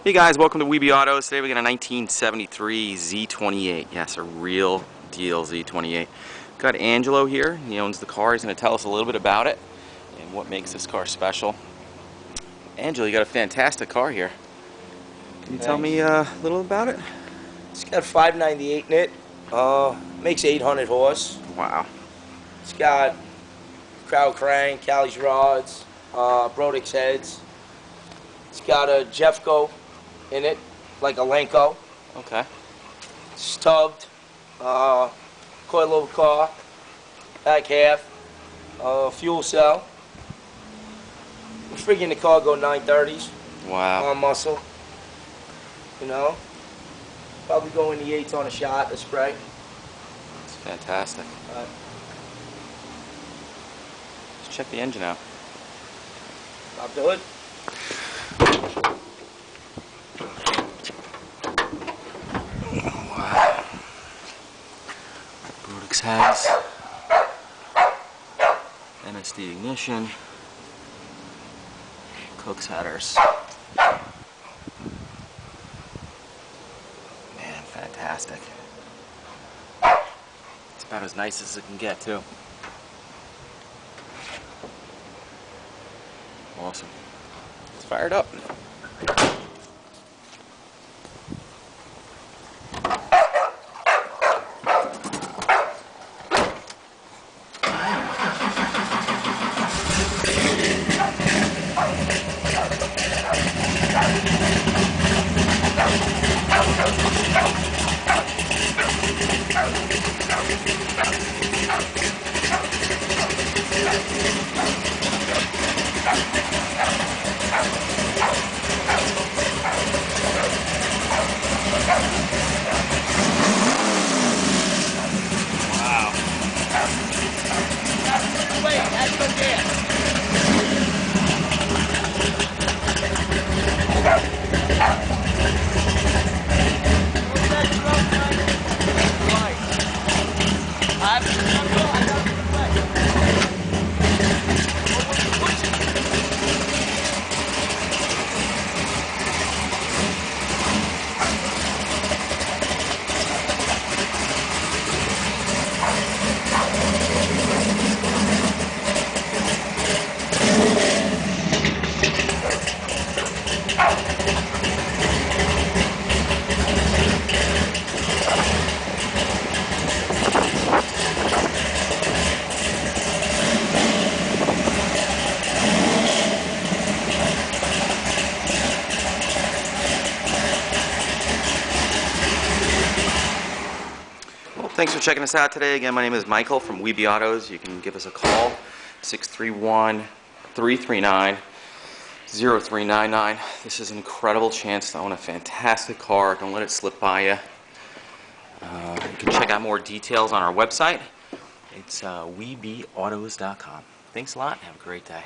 Hey guys, welcome to Weeby Autos. Today we got a 1973 Z28. Yes, a real deal Z28. Got Angelo here. He owns the car. He's going to tell us a little bit about it and what makes this car special. Angelo, you got a fantastic car here. Can you tell me a little about it? It's got 598 in it. Makes 800 horse. Wow. It's got crowd crank, Callie's rods, Brodix heads. It's got a Jeffco in it, like a Lenko. Okay. Stubbed, coilover car, back half, fuel cell. We're freaking the car go 930s. Wow. On muscle. You know, probably go in the 8s on a shot, a spray. It's fantastic. Let's check the engine out. I'll do it. Wow. Brodix heads. MSD ignition. Cook's headers. Man, fantastic. It's about as nice as it can get, too. Awesome. It's fired up. Thanks for checking us out today. Again, my name is Michael from Weeby Autos. You can give us a call, 631-339-0399. This is an incredible chance to own a fantastic car. Don't let it slip by you. You can check out more details on our website. It's weebyautos.com. Thanks a lot. Have a great day.